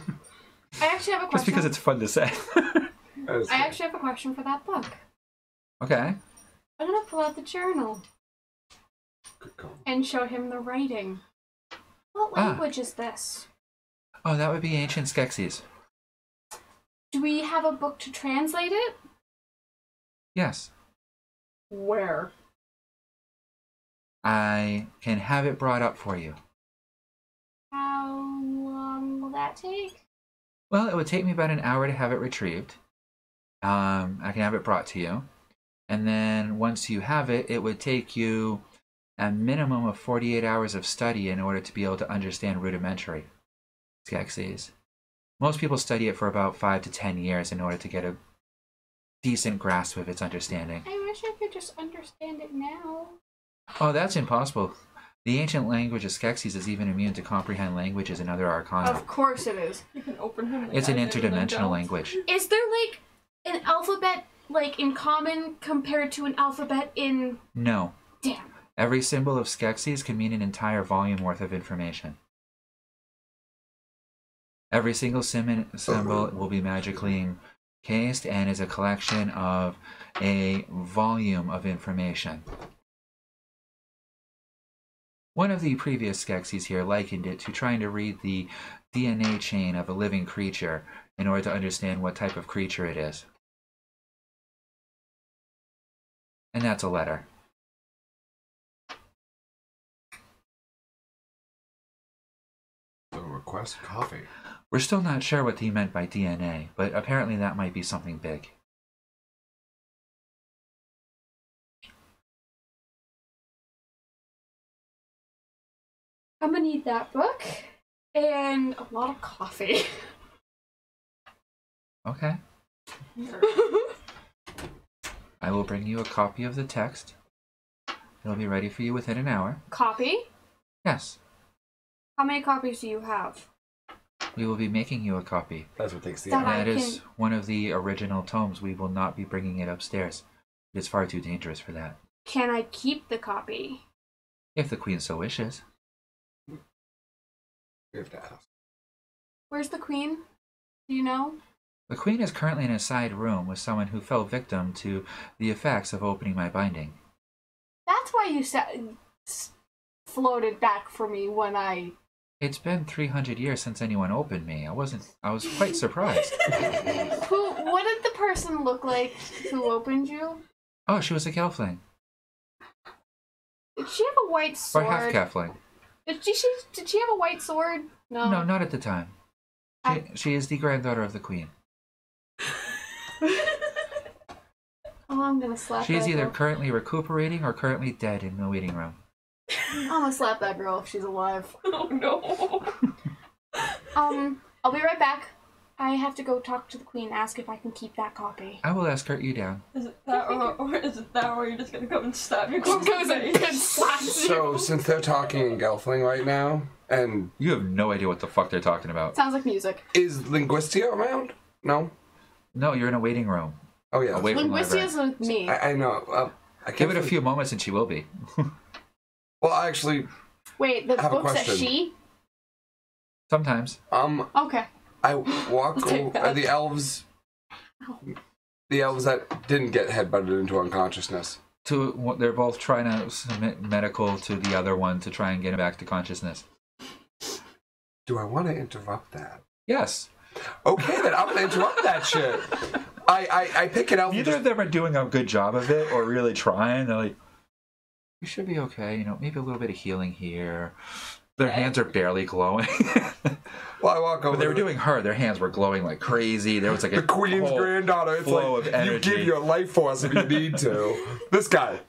actually have a question. Just because it's fun to say. I actually have a question for that book. Okay. I'm gonna pull out the journal and show him the writing. What language is this? Oh, that would be ancient Skeksies. Do we have a book to translate it? Yes. Where? I can have it brought up for you. How long will that take? Well, it would take me about an hour to have it retrieved. I can have it brought to you. And then once you have it, it would take you a minimum of 48 hours of study in order to be able to understand rudimentary Skeksies. Most people study it for about 5 to 10 years in order to get a decent grasp of its understanding. I wish I could just understand it now. Oh, that's impossible. The ancient language of Skeksies is even immune to comprehend languages and other arcana. Of course it is. You can open him. It's an interdimensional language. Is there like an alphabet like in common compared to an alphabet in... No. Damn. Every symbol of Skeksies can mean an entire volume worth of information. Every single symbol will be magically encased and is a collection of a volume of information. One of the previous Skeksies here likened it to trying to read the DNA chain of a living creature in order to understand what type of creature it is. And that's a letter. So request coffee. We're still not sure what he meant by DNA, but apparently that might be something big. I'm gonna need that book and a lot of coffee. Okay. I will bring you a copy of the text. It'll be ready for you within an hour. Copy? Yes. How many copies do you have? We will be making you a copy. That's what takes the That hour. That is one of the original tomes. We will not be bringing it upstairs. It is far too dangerous for that. Can I keep the copy? If the Queen so wishes. We have to ask. Where's the queen? Do you know? The Queen is currently in a side room with someone who fell victim to the effects of opening my binding. That's why you floated back for me when I... It's been 300 years since anyone opened me. I was quite surprised. What did the person look like who opened you? Oh, she was a gelfling. Did she have a white sword? Or half-gelfling. Did she have a white sword? No. No, not at the time. She is the granddaughter of the Queen. Oh, I'm gonna slap She that is either girl. currently recuperating or currently dead in the waiting room. I'm gonna slap that girl if she's alive. Oh no. I'll be right back. I have to go talk to the queen, ask if I can keep that copy. I will escort you down. Is it that or is it that where you're just gonna come and stab me? She goes and slaps you. So, since they're talking in Gelfling right now, and You have no idea what the fuck they're talking about. Sounds like music. is Linguistia around? No? No, you're in a waiting room. Oh, yeah. Away from the library. Linguistia's with me. I know. I can't Give it a think- few moments and she will be. Well, actually, Wait, the I have a book's at question. she? Sometimes. Okay. I walk I'll take over that. the elves that didn't get headbutted into unconsciousness. They're both trying to submit medical to the other one to try and get him back to consciousness. Do I want to interrupt that? Yes. Okay, then I'm gonna interrupt that shit. I pick it up. Neither of them are doing a good job of it or really trying. They're like, you should be okay. You know, maybe a little bit of healing here. Their hands are barely glowing. Well, I walk over. But they were doing her. Their hands were glowing like crazy. There was like the queen's whole granddaughter. It's flow like of you energy. give your life force if you need to. This guy,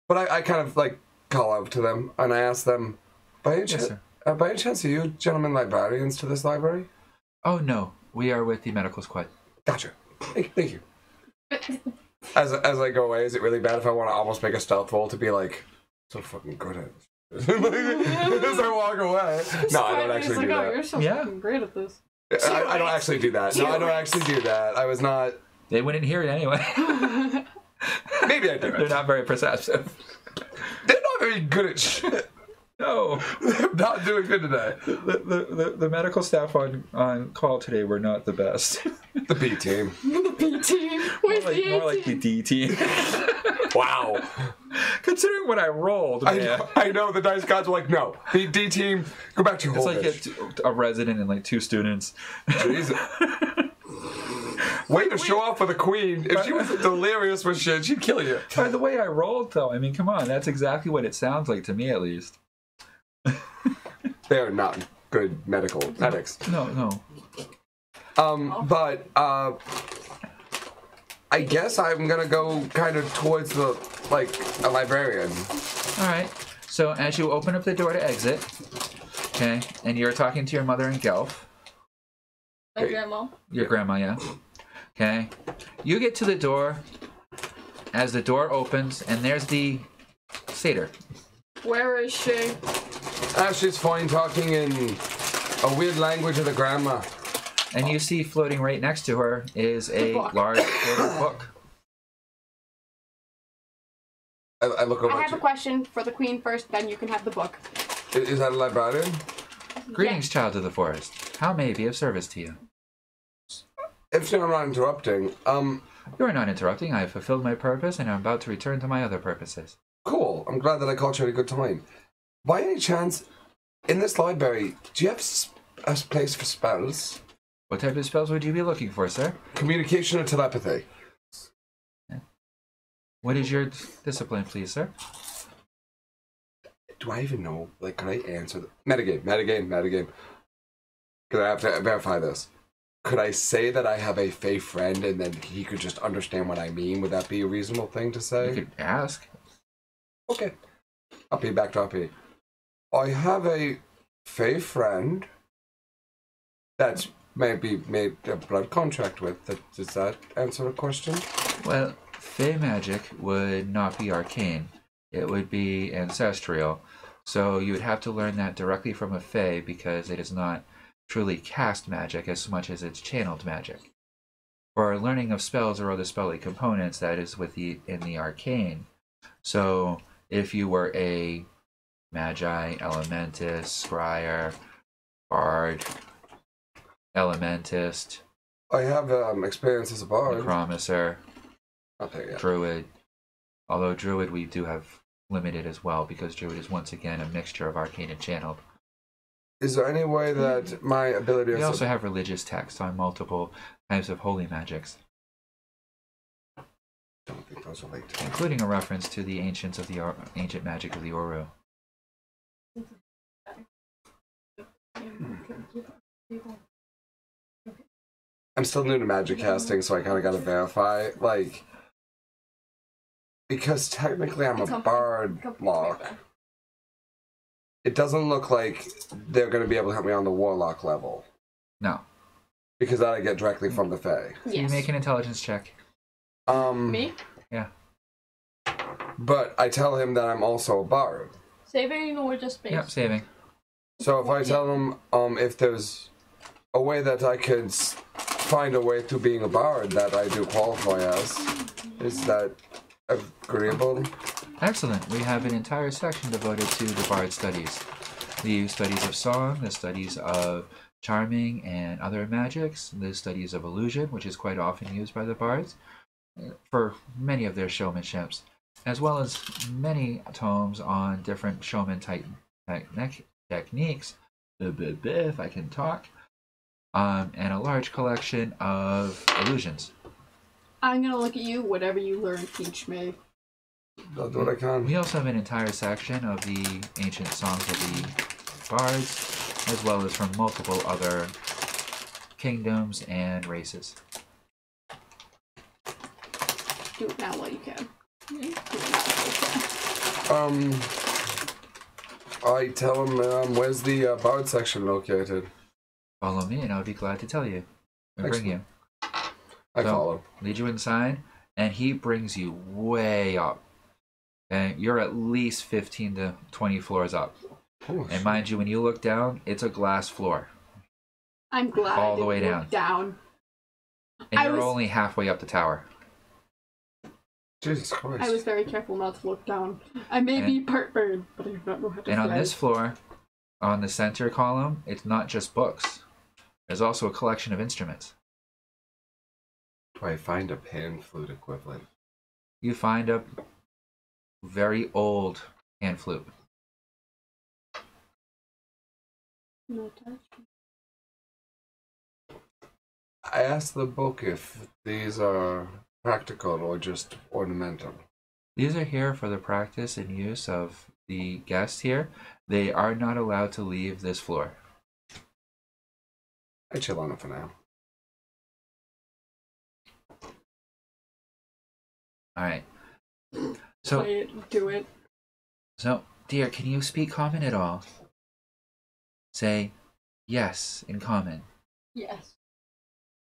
But I kind of like call out to them and I ask them, by any chance, sir. by any chance, are you gentlemen librarians to this library? Oh no, we are with the medical squad. Gotcha. Thank you. As I go away, is it really bad if I want to almost make a stealth roll to be like so fucking good at this? As I walk away. No, I don't actually do Oh, that. you're so Yeah. fucking great at this. I don't actually do that. No, I don't actually do that. I was not. They wouldn't hear it anyway. Maybe I do They're it. not very perceptive. They're not very good at shit. No. They're not doing good today. The medical staff on call today were not the best. The B team. The B team. Where's the A team? More like the D team. Wow. Considering what I rolled, man. I know the dice gods were like, no. The D team, go back to your It's hole. like bitch. a resident and like 2 students. Jesus. Way to show off for the queen. If she was delirious with shit, she'd kill you. By the way I rolled, though, I mean, come on, that's exactly what it sounds like to me, at least. They are not good medics. No. But I guess I'm gonna go kind of towards the like a librarian. All right. So as you open up the door to exit, okay, and you're talking to your mother and gelph, My grandma. your grandma, yeah. Okay. You get to the door. As the door opens, and there's the satyr. Where is she? She's fine talking in a weird language of the grandma. And you see floating right next to her is a book. large floating book. I look over I at have you. a question for the queen first, then you can have the book. Is that a librarian? Greetings, child of the forest. How may I be of service to you? If you're not interrupting, You are not interrupting. I have fulfilled my purpose, and I'm about to return to my other purposes. cool. I'm glad that I caught you at a good time. By any chance, in this library, do you have a place for spells? What type of spells would you be looking for, sir? Communication or telepathy? What is your discipline, please, sir? Do I even know? Like, could I answer? Metagame. Could I have to verify this? Could I say that I have a fey friend and then he could just understand what I mean? Would that be a reasonable thing to say? You could ask. Okay. Backdrop. I have a fey friend that's maybe made a blood contract with. Does that answer the question? Well, fey magic would not be arcane. It would be ancestral. So you would have to learn that directly from a fey because it is not truly cast magic as much as it's channeled magic. For learning of spells or other spelly components, that is in the arcane. So if you were a magi, elementist, scryer, bard, elementist, I have experience as a bard. necromancer, Okay, yeah. druid. Although druid we do have limited as well because druid is once again a mixture of arcane and channeled. Is there any way that my ability We as also have religious texts on multiple types of holy magics, I don't think those relate to me. including a reference to the ancient magic of the Oru. I'm still new to magic casting, so I kind of got to verify, like, because technically I'm a Bardloc. It doesn't look like they're going to be able to help me on the warlock level, No. because that I get directly from the Fae. So you make an intelligence check. Me? Yeah. But I tell him that I'm also a bard. Saving or just base? Yep, saving. So if I tell him if there's a way that I could find a way to being a bard that I do qualify as, is that agreeable? Excellent. We have an entire section devoted to the bard studies. The studies of song, the studies of charming and other magics, the studies of illusion, which is quite often used by the bards for many of their showmanships, as well as many tomes on different showman type techniques, if I can talk, and a large collection of illusions. I'm gonna look at you. Whatever you learn, teach me. I'll do what I can. We also have an entire section of the ancient songs of the bards, as well as from multiple other kingdoms and races. Do it now while you can. I tell him, where's the bard section located? Follow me, and I'll be glad to tell you and bring you. I So, follow. Lead you inside, and he brings you way up. And you're at least 15 to 20 floors up. Oh, And mind you, when you look down, it's a glass floor. I'm glad All I the way didn't look down. And I you're was- only halfway up the tower. Jesus Christ. I was very careful not to look down. I may be part bird, but I do not know how to And on fly. this floor, on the center column, it's not just books. There's also a collection of instruments. Do I find a pan flute equivalent? You find a very old pan flute. No touch. I asked the book if these are practical or just ornamental. These are here for the practice and use of the guests here. They are not allowed to leave this floor. I chill on it for now. All right. So, Play it, do it. so, dear, can you speak common at all? Say yes in common. Yes.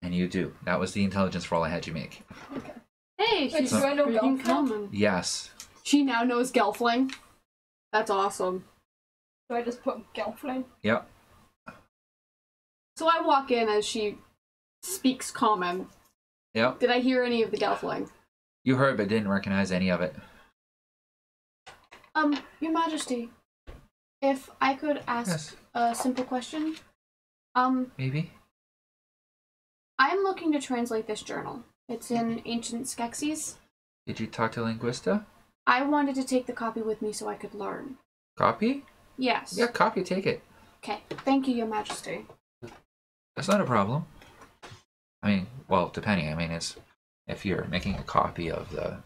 And you do. That was the intelligence roll I had you make. Hey, Wait, she's do I know speaking Gelph? common. Yes. She now knows Gelfling. That's awesome. Do I just put gelph? Yep. So I walk in as she speaks common. Yep. Did I hear any of the Gelfling? You heard but didn't recognize any of it. Your Majesty, if I could ask Yes. a simple question. Maybe? I'm looking to translate this journal. It's in ancient Skeksies. Did you talk to Linguista? I wanted to take the copy with me so I could learn. Copy? Yes. Yeah, copy, take it. Okay. Thank you, Your Majesty. That's not a problem. I mean, well, depending. I mean, it's if you're making a copy of the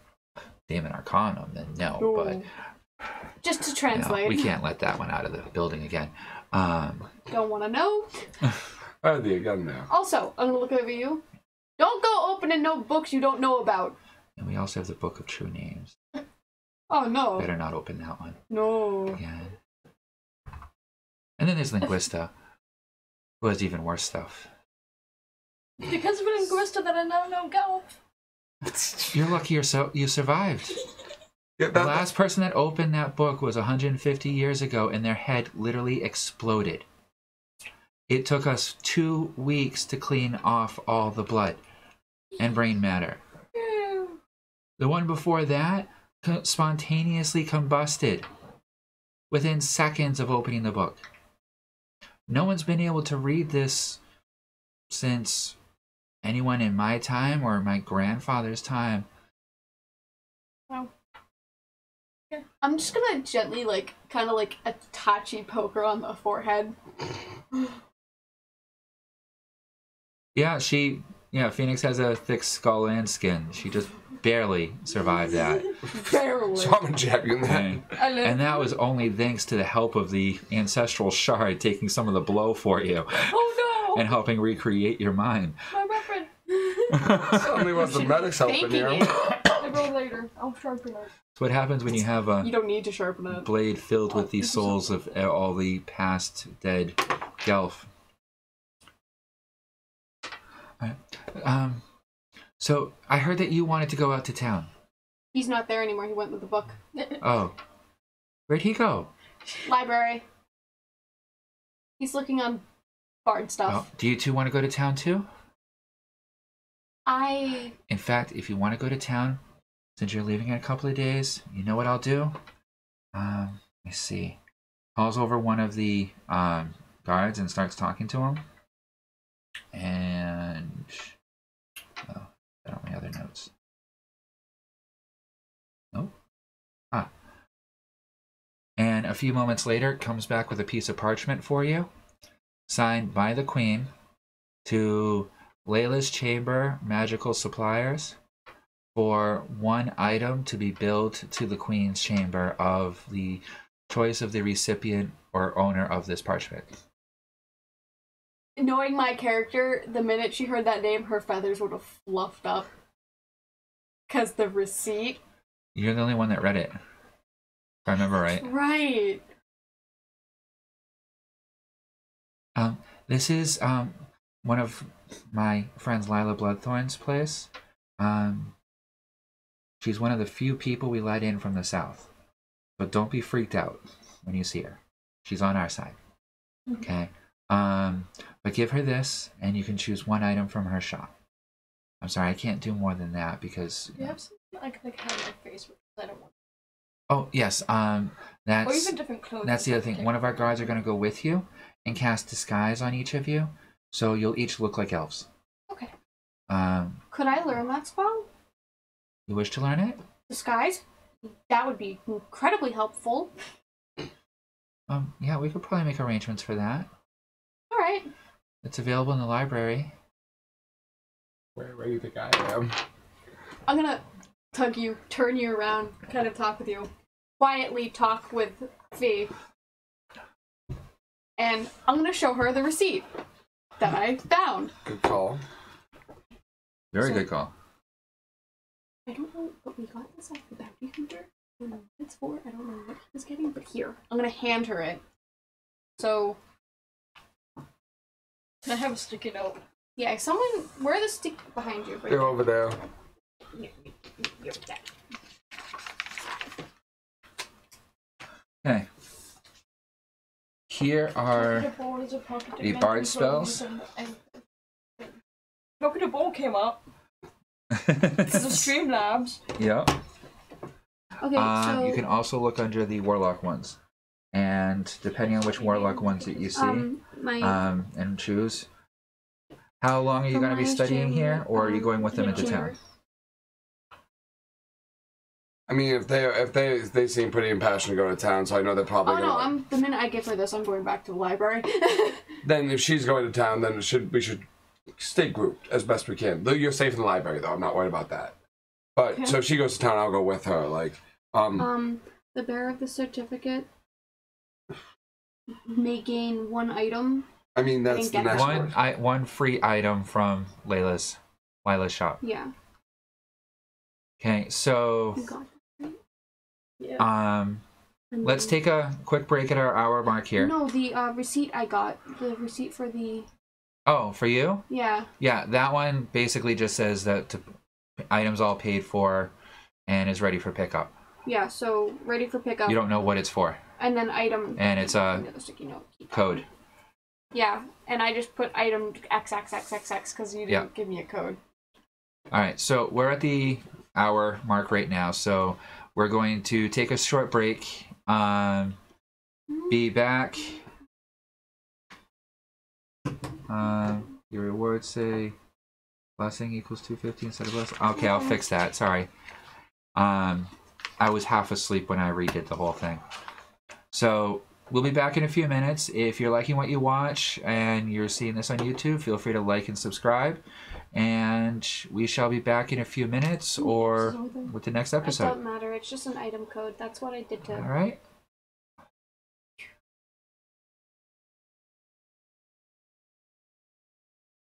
Daemon Arcanum, then no. Ooh. But Just to you know, translate. we can't let that one out of the building again. Don't want to know. Oh, the again now. Also, I'm gonna look over you. Don't go opening no books you don't know about. And we also have the Book of True Names. Oh no. Better not open that one No. again. And then there's Linguista, who has even worse stuff. Because of Linguista that I now know gelph. You're lucky you survived. Yeah, The last person that opened that book was 150 years ago, and their head literally exploded. It took us 2 weeks to clean off all the blood and brain matter. The one before that spontaneously combusted within seconds of opening the book. No one's been able to read this since anyone in my time or my grandfather's time. Wow. I'm just gonna gently, kind of like a touchy poke her on the forehead. Yeah, Phoenix has a thick skull and skin. She just barely survived that. Barely. So I'm gonna jab you in the head. And that was only thanks to the help of the ancestral shard taking some of the blow for you Oh no! and helping recreate your mind. My weapon! Suddenly was the medics helping Faking you. it. I roll later. I'll sharpen it. That's what happens when you have a You don't need to sharpen it. blade filled with the souls of all the past dead gelph. Alright. So I heard that you wanted to go out to town. He's not there anymore. He went with the book. Oh. Where'd he go? Library. He's looking on Bard stuff. Oh, do you two want to go to town too? In fact, if you want to go to town, since you're leaving in a couple of days, you know what I'll do? Let me see. Calls over one of the guards and starts talking to him. And I don't have my other notes. Nope. And a few moments later, comes back with a piece of parchment for you, signed by the Queen to Layla's Chamber Magical Suppliers for one item to be billed to the Queen's Chamber of the choice of the recipient or owner of this parchment. Knowing my character, the minute she heard that name, her feathers would have fluffed up. Because the receipt. You're the only one that read it, if I remember right. Right. This is one of my friends Lila Bloodthorn's place. She's one of the few people we let in from the south. But don't be freaked out when you see her. She's on our side. Okay? But give her this, and you can choose one item from her shop. I'm sorry, I can't do more than that because... Do you have something I can have on my face? Because I don't want. Oh, yes. Or That's even different clothes. the other thing. One of our guards are going to go with you and cast disguise on each of you, so you'll each look like elves. Okay. You Could I learn that spell? wish to learn it? Disguise? That would be incredibly helpful. Yeah, we could probably make arrangements for that. Alright. It's available in the library. Where do you think I am? I'm gonna tug you, turn you around, kind of talk with you. Quietly talk with Fee. And I'm gonna show her the receipt that I found. Good call. Very So- good call. I don't know, but we got this off the bounty hunter. I don't know what it's for. I don't know what he was getting, but here. I'm gonna hand her it. So, Can I have a sticky note? yeah, someone... Where are the stick behind you? Right They're over there. Okay. Here are Toka-d-bowl is a pocket the Bard spells. Toka-d-bowl came up. This is Streamlabs. Yeah. Okay, so You can also look under the warlock ones, and depending on which warlock ones that you see, and choose. How long are you going to be studying here, or are you going with them into town? I mean, if they seem pretty impassioned to go to town, so I know they're probably gonna. The minute I give her this, I'm going back to the library. Then if she's going to town, then we should stay grouped as best we can. You're safe in the library, though. I'm not worried about that. But Okay. so if she goes to town, I'll go with her. Like, the bearer of the certificate may gain 1 item. I mean, that's the next one. One free item from Layla's shop. Yeah. Okay, so You got that, right? Yeah. let's take a quick break at our hour mark here. No, the receipt I got. The receipt for the... Oh, for you? Yeah. Yeah, that one basically just says that items all paid for and is ready for pickup. Yeah, so ready for pickup. You don't know what it's for. And then item... And it's a sticky note. code. Yeah, and I just put item XXXXX because you didn't give me a code. All right, so we're at the hour mark right now, so we're going to take a short break. Be back. Your rewards say blessing equals 250 instead of blessing. Okay, I'll fix that. Sorry. I was half asleep when I redid the whole thing. So we'll be back in a few minutes. If you're liking what you watch and you're seeing this on YouTube, feel free to like and subscribe. And we shall be back in a few minutes or with the next episode. It doesn't matter. It's just an item code. That's what I did to... All right.